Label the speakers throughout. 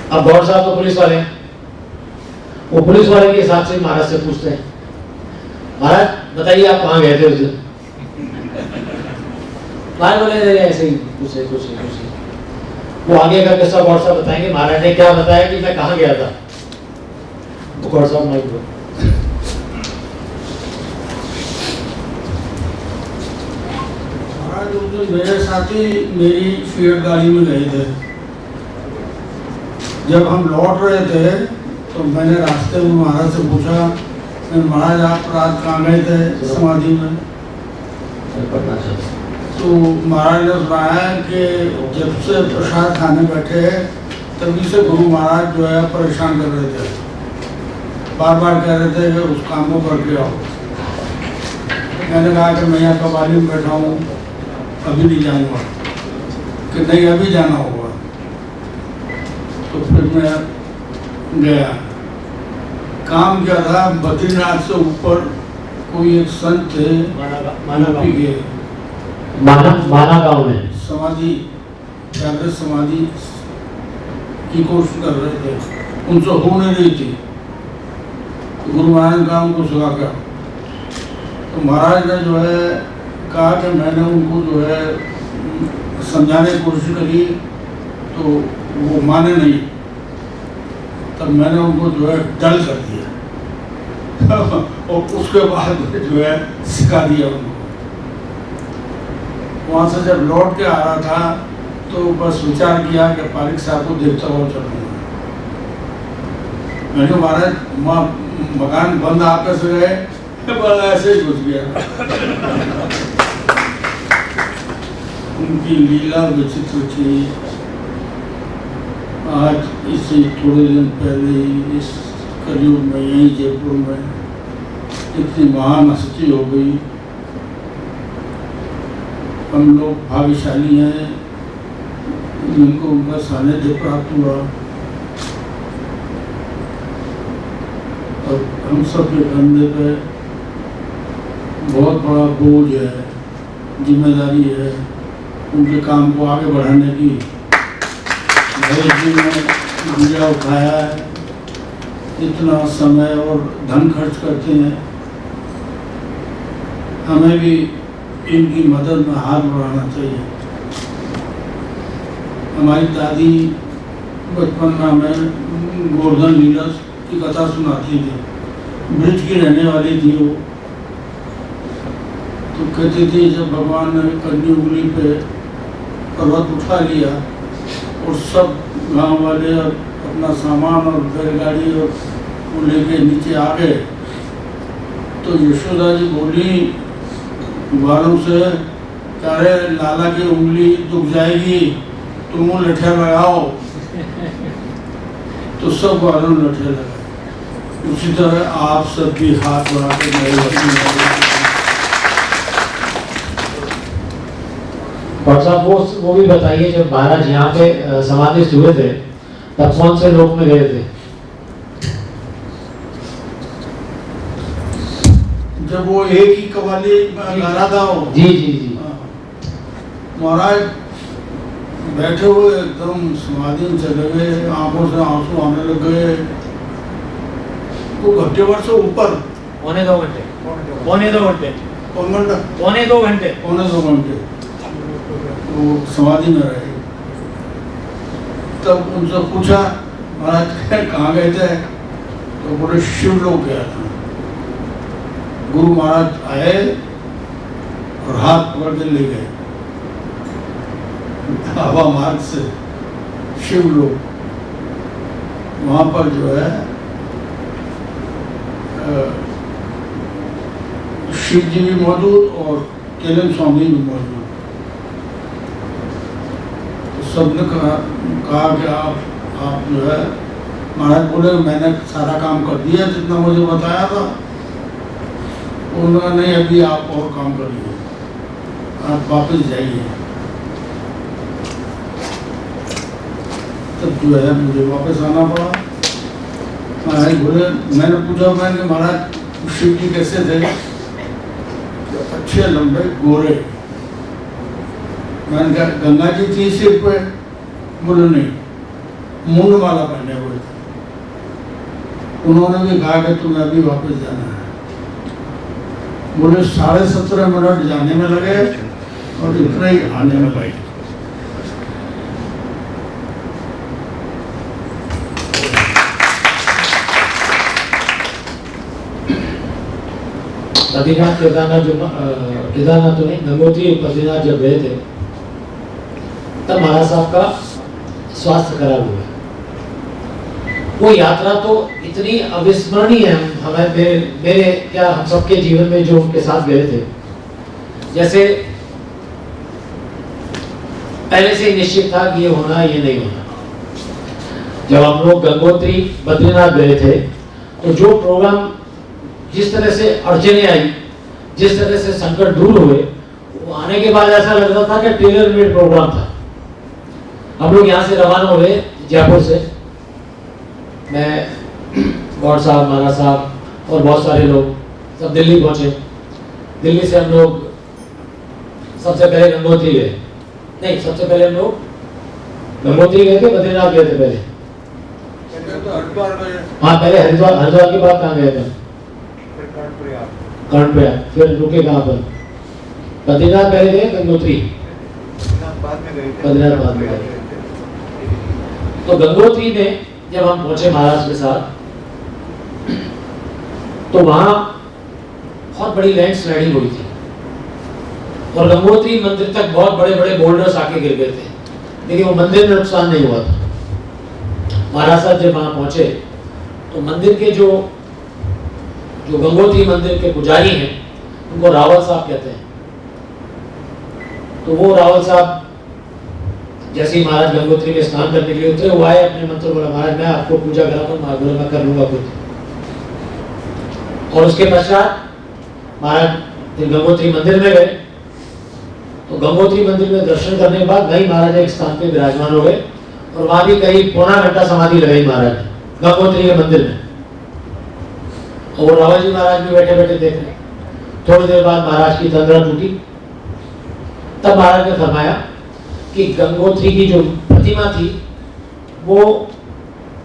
Speaker 1: अब गौर साहब तो पुलिस वाले हैं, वो पुलिस वाले के हिसाब से महाराज से पूछते हैं, महाराज बताइए आप कहाँ गए थे उस दिन? महाराज बोले ऐसे ही कुछ वो आगे का किस्सा गौर साहब बताएंगे महाराज ने क्या बताया कि मैं कहाँ गया था। तो गौर साहब माइक बोलो।
Speaker 2: महाराज उस दिन मेरे साथी मेरी फिएट गाड़ी में गए थे। जब हम लौट रहे थे तो मैंने रास्ते में महाराज से पूछा, महाराज आप रात कहाँ गए थे समाधि में? तो महाराज ने सुनाया कि जब से प्रसाद खाने बैठे तभी से गुरु महाराज जो है परेशान कर रहे थे, बार बार कह रहे थे कि उस काम को करके आओ। मैंने कहा कि मैं यहाँ कबाली में बैठा हूँ, अभी नहीं जाऊँगा। कि नहीं अभी जाना होगा। तो फिर मैं गया। काम क्या था, बद्रीनाथ से ऊपर कोई एक संत थे,
Speaker 1: माना गांव में
Speaker 2: समाधि जागृत समाधि की कोशिश कर रहे थे, उनसे हो नहीं रही थी। गुरु महाराज का उनको सुखा कर, तो महाराज ने जो है कहा कि मैंने उनको जो है समझाने की कोशिश करी तो वो माने नहीं। तब मैंने उनको जो है डल कर दिया और उसके बाद जो है सिखा दिया उनको। वहाँ से जब लौट के आ रहा था तो बस विचार किया कि पारिक साहब को देखता हुआ चलूँगा। मैंने महाराज मकान बंद आपके से गए, ऐसे ही घुस गया। उनकी लीला विचित्र थी। आज इसी थोड़े दिन पहले इस कलयुग में यहीं जयपुर में इतनी महान हस्ती हो गई। हम लोग भाग्यशाली हैं जिनको उनका सानिध्य प्राप्त हुआ। और हम सब के कंधे पे बहुत बड़ा बोझ है, जिम्मेदारी है उनके काम को आगे बढ़ाने की। भाई जी ने मुझे उठाया है, इतना समय और धन खर्च करते हैं, हमें भी इनकी मदद में हाथ बढ़ाना चाहिए। हमारी दादी बचपन में हमें गोवर्धन लीला की कथा सुनाती थी। ब्रिज की रहने वाली थी वो, तो कहती थी जब भगवान ने कन्नी उंगली पे पर्वत उठा लिया और सब गांव वाले अपना सामान और बैलगाड़ी और वो लेके नीचे आ गए, तो यशोदा जी बोली ग्वालों से, अरे लाला की उंगली दुख जाएगी, तुम लठिया लगाओ। तो सब ग्वालों ने लठिया लगाए। उसी तरह आप सब भी हाथ बढ़ा के
Speaker 1: डॉक्टर साहब वो भी बताइए, जब महाराज यहाँ पे समाधि हुए थे तब कौन से लोक में गए थे?
Speaker 2: जब वो एक ही कवाली गा रहा था वो।
Speaker 1: जी जी जी।
Speaker 2: महाराज बैठे हुए एकदम समाधि में चले गए, आंखों से आंसू आने लग गए। वो घंटे भर से ऊपर
Speaker 1: पौने 2 घंटे
Speaker 2: वो समाधि में रहे। तब उनसे पूछा, महाराज कहाँ गए थे? तो बोले शिवलोक गया था। गुरु महाराज आए और हाथ पकड़ के ले गए हवा मार्ग से शिवलोक। वहाँ पर जो है शिव जी भी मौजूद और केलन स्वामी भी मौजूद। तो सबने कहा कि आप जो है, महाराज बोले मैंने सारा काम कर दिया जितना मुझे बताया था। उन्होंने नहीं, अभी आप और काम करिए, आप वापस जाइए। तब जो है मुझे वापस आना पड़ा। महाराज बोले, मैंने पूछा महाराज शिव जी कैसे थे? अच्छे लंबे गोरे। मैंने कहा गंगा जी थी सिर पे? बोले नहीं। मुंड माला पहने हुए थे। उन्होंने भी कहा कि तुम्हें अभी वापस जाना है। बोले 17.5 मिनट जाने में लगे और इतना ही आने में लगे।
Speaker 1: बद्रीनाथ केदारनाथ केदारनाथ तो नहीं, गंगोत्री बद्रीनाथ जब गए थे तब महाराज साहब का स्वास्थ्य खराब हुआ। वो यात्रा तो इतनी अविस्मरणीय है हमें, मेरे क्या हम सबके जीवन में जो उनके साथ गए थे, जैसे पहले से ही निश्चित था कि ये होना ये नहीं होना। जब हम लोग गंगोत्री बद्रीनाथ गए थे तो जो प्रोग्राम, जिस तरह से अड़चने आई, जिस तरह से संकट दूर हुए, वो आने के बाद ऐसा लग रहा था कि टेलर मेड प्रोग्राम था। हम लोग यहाँ से रवाना हुए जयपुर से, मैं, गौड़ साहब, महाराज साहब और बहुत सारे लोग सब दिल्ली पहुंचे। दिल्ली से हम लोग सबसे पहले गंगोत्री गए, नहीं सबसे पहले हम लोग गंगोत्री गए थे, बद्रीनाथ गए थे पहले। हाँ पहले हरिद्वार, हरिद्वार के बाद कहाँ गए थे? कर्णप्रयाग। फिर रुके कहाँ पर? बद्रीनाथ पहले गए, गंगोत्री बद्रीनाथ बाद में गए। तो गंगोत्री में जब हम पहुंचे महाराज के साथ, तो वहां बहुत बड़ी लैंडस्लाइडिंग हुई थी और गंगोत्री मंदिर तक बहुत बड़े बड़े बोल्डर्स आके गिर गए थे, लेकिन वो मंदिर में नुकसान नहीं हुआ था। महाराज साहब जब वहां पहुंचे तो मंदिर के जो गंगोत्री मंदिर के पुजारी हैं, उनको रावल साहब कहते हैं। तो वो रावल साहब जैसे ही महाराज गंगोत्री में स्नान करने के लिए उतरे, वो आए, अपने मंत्र बोला, महाराज मैं आपको पूजा कराऊंगा, बोला मैं कर लूंगा खुद। और उसके पश्चात महाराज गंगोत्री मंदिर में गए। तो गंगोत्री मंदिर में दर्शन करने के बाद वही महाराज एक स्थान पे विराजमान हो गए और वहां भी करीब पौना घंटा समाधि लगाई महाराज ने गंगोत्री के मंदिर में। और रावल जी महाराज भी बैठे बैठे देख रहे। थोड़ी देर बाद महाराज की तंद्रा टूटी। तब महाराज ने फरमाया कि गंगोत्री की जो प्रतिमा थी वो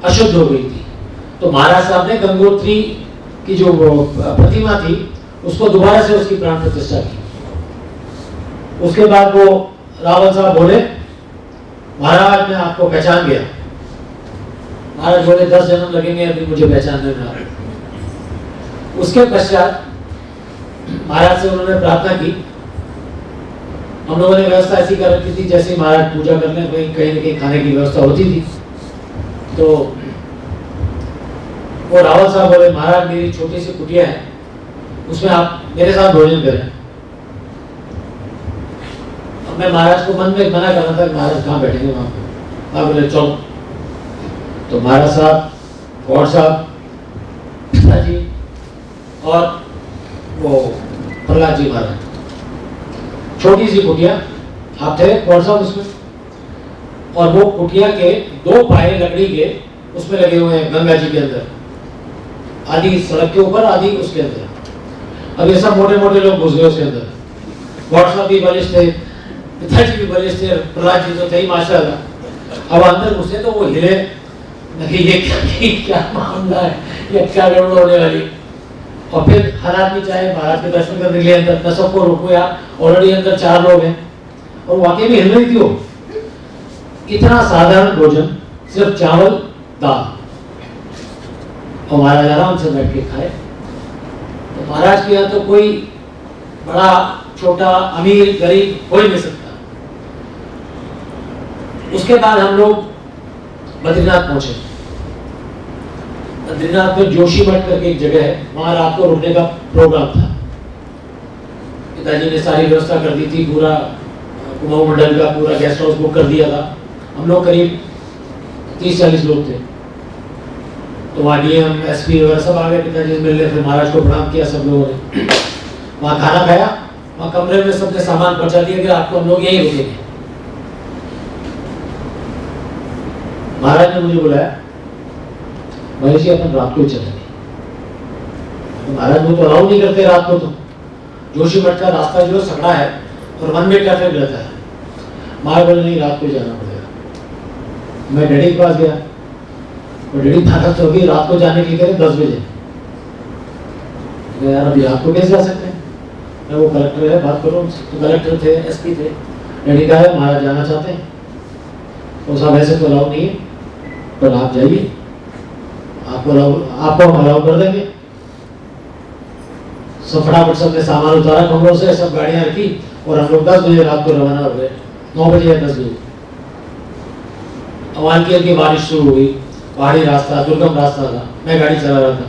Speaker 1: अशुद्ध हो गई थी। तो महाराज साहब ने गंगोत्री की जो प्रतिमा थी उसको दोबारा से उसकी प्राण प्रतिष्ठा की। उसके बाद वो रावल साहब बोले, महाराज मैं आपको पहचान गया। महाराज बोले 10 जन्म लगेंगे अभी मुझे पहचानने में। उसके पश्चात महाराज से उन्होंने प्रार्थना की। हम लोगों ने व्यवस्था ऐसी कर रखी थी, जैसे महाराज पूजा करने कहीं न कहीं खाने की व्यवस्था होती थी। तो वो रावल साहब बोले, महाराज मेरी छोटी सी कुटिया है, उसमें आप मेरे साथ भोजन करें। अब मैं महाराज को मन में मना करना था कि महाराज कहाँ बैठेंगे वहां पे। आप बोले चलो। तो महाराज साहब, गौड़ साहब, पिताजी और वो प्रहलाद जी महाराज, छोटी सी कुटिया, आप थे गौड़ साहब उसमें। और वो कुटिया के 2 पाए लकड़ी के उसमें लगे हुए हैं गंगा जी के अंदर, आधी सड़क के ऊपर आधी उसके अंदर। अब ये सब मोटे मोटे लोग घुस गए उसके अंदर। गौड़ साहब भी बलिष्ठ थे, पिताजी भी बलिष्ठ थे, प्रहलाद जी तो थे ही माशाल्लाह। अब अंदर घुसे तो वो हिले, ये क्या मामला है, ये क्या गड़बड़ होने वाली। और फिर हर आदमी चाहे महाराज के दर्शन करने के लिए अंदर, न सबको रोको यार, ऑलरेडी अंदर 4 लोग हैं। और वाकई में हिल रही थी वो। इतना साधारण भोजन, सिर्फ चावल दाल, और महाराज आराम से बैठ के खाए। तो महाराज के यहाँ तो कोई बड़ा छोटा अमीर गरीब कोई नहीं सकता। उसके बाद हम लोग बद्रीनाथ पहुंचे। बद्रीनाथ में जोशी मठ करके एक जगह है, वहां रात को रुकने का प्रोग्राम था। पिताजी ने सारी व्यवस्था कर दी थी, पूरा कुमाऊं मंडल का पूरा गेस्ट हाउस बुक कर दिया था। हम लोग करीब 30-40 लोग थे। तो वहाँ डीएम एसपी वगैरह सब आ गए पिताजी से मिलने। फिर महाराज को प्रणाम किया सब लोगों ने। वहाँ खाना खाया, वहाँ कमरे में सबने सामान पहुंचा दिया कि आपको हम लोग यहीं रुकेंगे। महाराज ने मुझे बुलाया, महेश जी अपन रात को ही चलेंगे। तो महाराज वो तो अलाउ नहीं करते रात को। तो जोशी मठ का रास्ता जो सकड़ा है और 1 वे ट्रैफिक रहता है। महाराज बोले नहीं रात को ही जाना पड़ेगा। मैं डैडी के पास गया, और डेढ़ी ताकत होगी रात को जाने की करें 10 बजे। यार अभी रात को कैसे जा सकते हैं? मैं वो कलेक्टर है, बात करो। तो कलेक्टर थे, एसपी थे। डैडी का है महाराज जाना चाहते हैं, तो साहब ऐसे तो अलाउ नहीं है, पर आप जाइए, आपको हम अलाउ कर देंगे। सब फटाफट सबने सामान उतारा कमरों से, सब गाड़ियां रखी और हम लोग 10 बजे रात को रवाना हो गए। 9 बजे या 10 बजे हल्की हल्की बारिश शुरू हुई। पहाड़ी रास्ता, दुर्गम रास्ता था, मैं गाड़ी चला रहा था।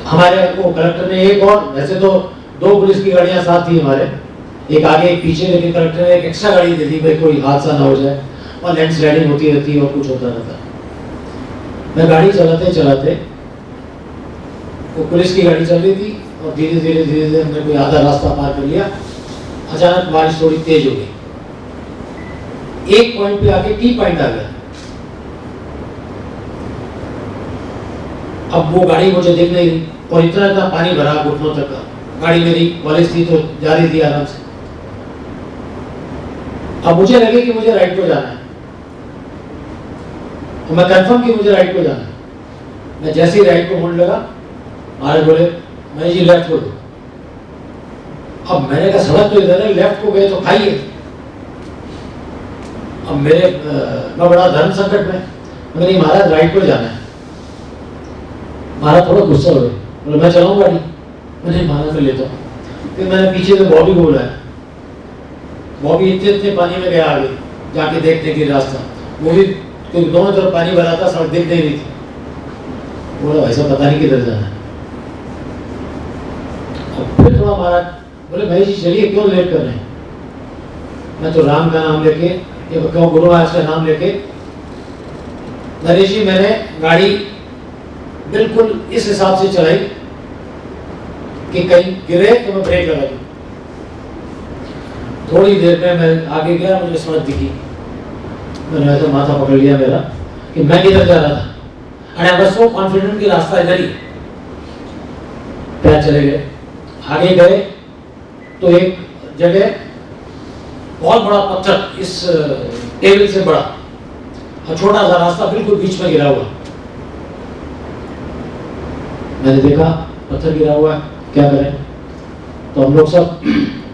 Speaker 1: हमारे को कलेक्टर ने एक और, वैसे तो 2 पुलिस की गाड़ियां साथ थी हमारे, एक आगे एक पीछे, लेकिन कलेक्टर ने एक एक्स्ट्रा गाड़ी दे दी भाई कोई हादसा ना हो जाए, और लैंड स्लाइडिंग होती रहती है और कुछ होता रहता। मैं गाड़ी चलाते चलाते, वो पुलिस की गाड़ी चल रही थी और धीरे धीरे हमने कोई आधा रास्ता पार कर लिया। अचानक बारिश थोड़ी तेज हो गई, एक पॉइंट पे आके टी पॉइंट आ गया। अब वो गाड़ी मुझे दिख नहीं रही और इतना पानी भरा घुटनों तक का। गाड़ी मेरी कॉलेज थी तो जा रही थी आराम से। अब मुझे लगे कि मुझे राइट को जाना है, तो मैं कंफर्म कि मुझे राइट को जाना है। मैं जैसे ही राइट को मुड़ लगा, महाराज बोले मैं जी लेफ्ट को दो। अब मैंने कहा सड़क तो इधर है, लेफ्ट को गए तो खाइए। अब मैं बड़ा धर्म संकट में, मैंने महाराज राइट को जाना है। महाराज थोड़ा गुस्सा हो गए, बोले मैं चलाऊं गाड़ी। मैंने महाराज में लेता हूँ। फिर मैंने पीछे से बॉबी को बुलाया। बॉबी इतने पानी में गया आगे जाके देखने की रास्ता, वो भी क्योंकि दोनों तरफ पानी भरा था, सड़क दिख नहीं रही थी। बोला भाई साहब पता नहीं किधर जाना है। अब फिर थोड़ा महाराज बोले भाई जी चलिए, क्यों लेट कर रहे हैं? मैं तो राम का नाम लेके, क्यों गुरु महाराज का नाम लेके, नरेश जी मैंने गाड़ी बिल्कुल इस हिसाब से चलाई कि कहीं गिरे तो मैं ब्रेक लगा दूं। थोड़ी देर में मैं आगे गया, मुझे सड़क दिखी। मैंने ऐसा माथा पकड़ लिया मेरा कि मैं किधर जा रहा था। And I was so confident कि रास्ता इधर ही। पैर चले गए, आगे गए तो एक जगह बहुत बड़ा पत्थर, इस टेबल से बड़ा, और छोटा सा रास्ता बिल्कुल बीच में गिरा हुआ। मैंने देखा पत्थर गिरा हुआ है, क्या करें? तो हम लोग सब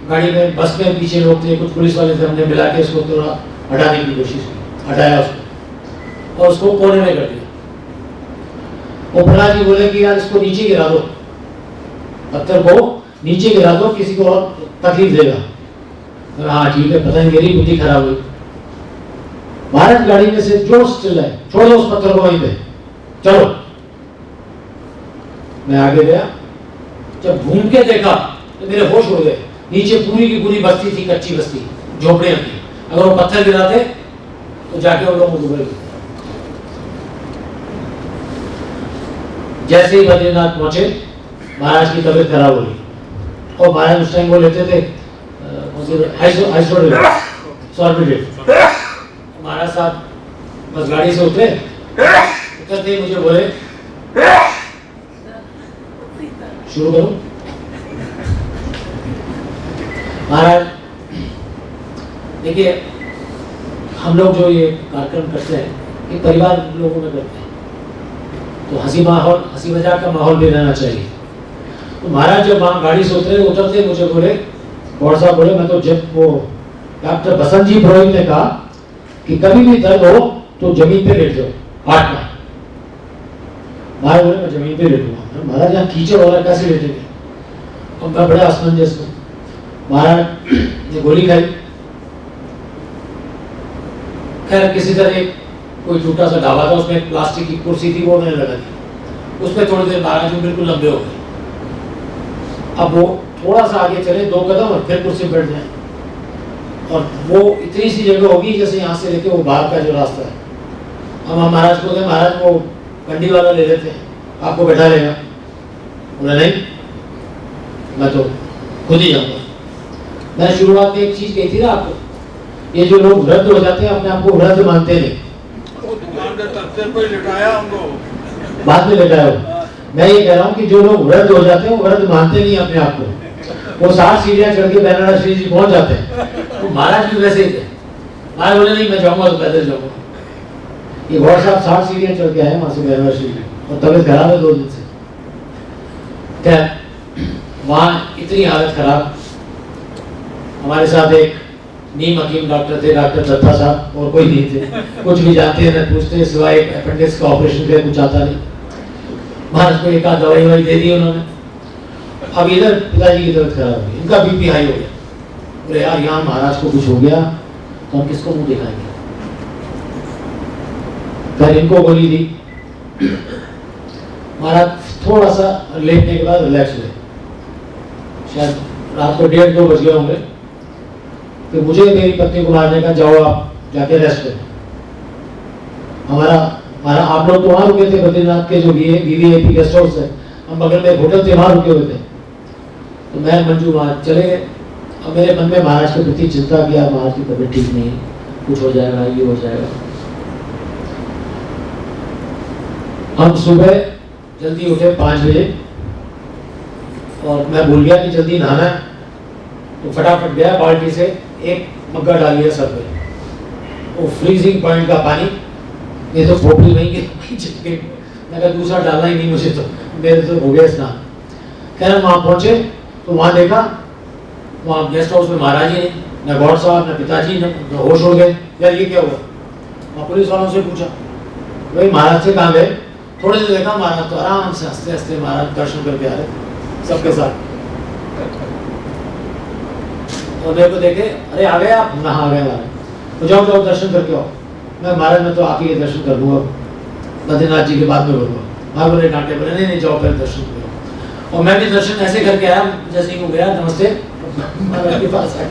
Speaker 1: गाड़ी में, बस में पीछे लोग थे, कुछ पुलिस वाले थे, हमने मिला के इसको थोड़ा हटाने की कोशिश की। हटाया उसको और उसको कोने में कर दिया। वो प्रहलाद जी बोले कि यार इसको नीचे गिरा दो, पत्थर को नीचे गिरा दो, किसी को और तकलीफ देगा। हाँ ठीक है, पता नहीं मेरी बुद्धि खराब हुई। भारत गाड़ी में से जोश चिल्लाए, छोड़ो उस पत्थर को वहीं पे, चलो। मैं आगे गया, जब घूम के देखा तो मेरे होश उड़ गए। नीचे पूरी की पूरी बस्ती थी, कच्ची बस्ती, झोपड़ियां थी। अगर वो पत्थर गिराते तो जाके वो लोग डूबे। जैसे ही बद्रीनाथ पहुंचे, महाराज की तबीयत खराब हो गई और महाराज उस टाइम वो लेते थे महाराज साहब बस गाड़ी से उतरे, उतरते ही मुझे बोले शुरू करो। महाराज देखिए, हम लोग जो ये कार्यक्रम करते हैं, ये परिवार लोगों में करते हैं, तो हंसी मजाक का माहौल भी रहना चाहिए। तो महाराज जब वहाँ गाड़ी से उतरते मुझे बोले, गौड़ साहब बोले, मैं तो जब वो डॉक्टर बसंत जी पुरोहित ने कहा कि कभी भी दर्द हो तो जमीन पे लेट जाओ, हाथ में। महाराज बोले मैं जमीन पे लेटूंगा। महाराज यहाँ कीचड़ वाला कैसे लेटेंगे? और मैं बड़े असमंजस में। महाराज ने गोली खाई। खैर किसी तरह कोई छोटा सा ढाबा था, उसमें प्लास्टिक की कुर्सी थी, वो मैंने लगा दी। उसमें थोड़ी देर महाराज जी बिल्कुल लंबे हो गए। अब वो थोड़ा सा आगे चले 2 कदम और फिर कुर्सी बैठ जाए, और वो इतनी सी जगह होगी जैसे यहाँ से लेके वो बाहर का जो रास्ता है। हम महाराज को कहे, महाराज वो कंडी वाला ले लेते हैं, आपको बैठा लेगा। बोले नहीं, मैं तो खुद ही जाऊंगा। मैंने शुरुआत में एक चीज कही थी ना आपको, ये जो लोग वृद्ध हो जाते हैं अपने आप को वृद्ध मानते नहीं, बाद में लेटाया हो। मैं ये कह रहा हूँ कि जो लोग वृद्ध हो जाते हैं वो वृद्ध मानते नहीं अपने आप को। वो 7 सीढ़ियां चढ़ के बैनाडा श्री जी पहुंच जाते हैं। तो महाराज भी वैसे ही थे। महाराज बोले नहीं मैं जाऊंगा तो पैदल जाऊंगा। ये गौर साहब 60 सीढ़ियाँ चढ़ के आए वहाँ से एनिवर्सरी में, और तबीयत खराब है 2 दिन से। क्या वहाँ इतनी हालत खराब। हमारे साथ एक नीम हकीम डॉक्टर थे, डॉक्टर दत्ता साहब, और कोई नहीं थे, कुछ भी जानते हैं न पूछते, सिवाय अपेंडिक्स का ऑपरेशन के कुछ आता नहीं। महाराज को एक आध दवाई ववाई दे दी उन्होंने। अब इधर पिताजी की तबीयत खराब हुई, इनका बीपी हाई हो गया। बोले यार यहाँ महाराज को कुछ हो गया तो हम किसको मुंह दिखाएंगे। फिर इनको गोली दी। महाराज थोड़ा सा लेटने के बाद रिलैक्स हुए, शायद रात को 1:30-2 बज गए होंगे। फिर मुझे मेरी पत्नी को मारने का, जाओ आप जाके रेस्ट करो। हमारा आप लोग तो वहाँ रुके थे बद्रीनाथ के जो वीवीआईपी गेस्ट हाउस है, हम बगल में होटल थे वहाँ रुके हुए थे। तो मैं मंजू वहाँ चले गए। अब मेरे मन में महाराज के प्रति चिंता किया, महाराज की तबीयत ठीक नहीं है, कुछ हो जाएगा, ये हो जाएगा। हम सुबह जल्दी उठे 5 बजे, और मैं भूल गया कि जल्दी नहाना है, तो फटाफट गया बाल्टी से एक मग्गा डाल लिया सर पे। वो फ्रीजिंग पॉइंट का पानी, ये तो खोपड़ी नहीं गिर। मैं कहा दूसरा डालना ही नहीं मुझे, तो मेरे तो हो गया स्नान। कह रहे वहाँ पहुँचे तो वहाँ देखा, वहाँ गेस्ट हाउस में महाराज ही नहीं, न गौर साहब, न पिताजी, न होश हो गए। यार ये क्या हुआ? वहाँ पुलिस वालों से पूछा, भाई महाराज से कहाँ गए? थोड़े से देखा महाराज तो आराम से हंसते हंसते महाराज दर्शन करके आ रहे सबके साथ। और मेरे को देखे, अरे आ गए आप? ना आ गए महाराज। तो जाओ जाओ दर्शन करके आओ। मैं महाराज मैं तो आप ही दर्शन कर लूँगा, बद्रीनाथ जी के बाद में करूँगा। हाँ बोले डांटे, बोले नहीं जाओ पहले दर्शन करो। और मैं भी दर्शन ऐसे करके आया, जैसे ही वो गया नमस्ते महाराज के पास आए।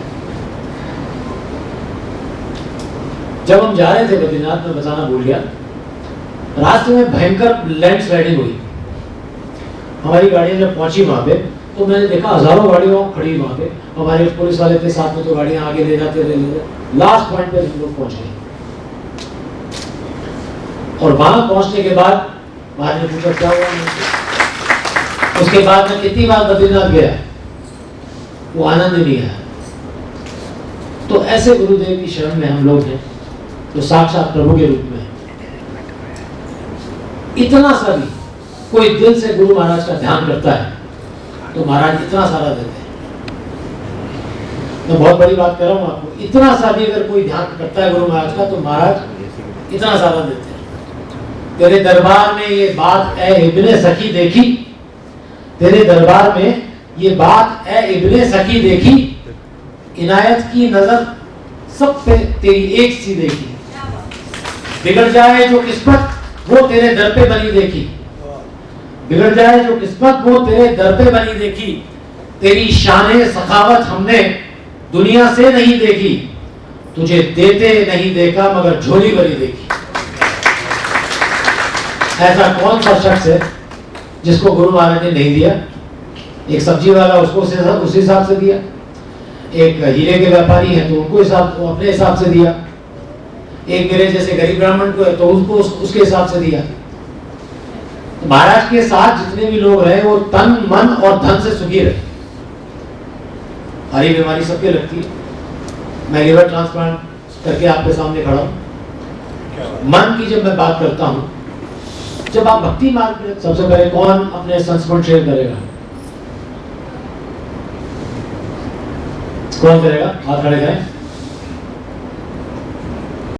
Speaker 1: जब हम जा रहे थे बद्रीनाथ, में बताना भूल गया, रास्ते में भयंकर लैंडस्लाइडिंग हुई। हमारी गाड़ी जब पहुंची वहां पे, तो मैंने देखा हजारों गाड़ियां खड़ी वहां पे। हमारे पुलिस वाले थे साथ में, तो गाड़ियां आगे ले जाते लास्ट पॉइंट पे हम लोग पहुंच गए। और वहां पहुंचने के बाद महाराज ने पूछा क्या हुआ। उसके बाद मैं कितनी बार बद्रीनाथ गया, वो आनंद नहीं आया। तो ऐसे गुरुदेव की शरण में हम लोग हैं, तो साक्षात प्रभु के रूप में इतना सा भी कोई दिल से गुरु महाराज का ध्यान करता है, तो महाराज इतना सारा देते हैं। मैं बहुत बड़ी बात कर रहा हूँ आपको, इतना सा भी अगर कोई ध्यान करता है गुरु महाराज का, तो महाराज इतना सारा देते हैं। तेरे दरबार में ये बात ए इब्ने सखी देखी, तेरे दरबार में ये बात ए इब्ने सखी देखी, इनायत की नजर सब पे तेरी एक सी देखी। बिगड़ जाए जो किस्मत वो तेरे दर पे बनी देखी, बिगड़ जाए जो किस्मत वो तेरे दर पे बनी देखी। तेरी शाने सखावत हमने दुनिया से नहीं देखी, तुझे देते नहीं देखा मगर झोली भरी देखी। ऐसा कौन सा शख्स है जिसको गुरु महाराज ने नहीं दिया? एक सब्जी वाला, उसको उसी हिसाब से दिया। एक हीरे के व्यापारी है तो उनको अपने हिसाब से दिया। एक मेरे जैसे गरीब ब्राह्मण को है तो उसको उसके हिसाब से दिया। तो महाराज के साथ जितने भी लोग रहे वो तन मन और धन से सुखी रहे। हरी बीमारी सबके लगती है। मैं लिवर ट्रांसप्लांट करके आपके सामने खड़ा हूँ। मन की जब मैं बात करता हूँ, जब आप भक्ति मार्ग में, सबसे पहले कौन अपने संस्मरण शेयर करेगा? कौन करेगा? हाथ खड़े करें।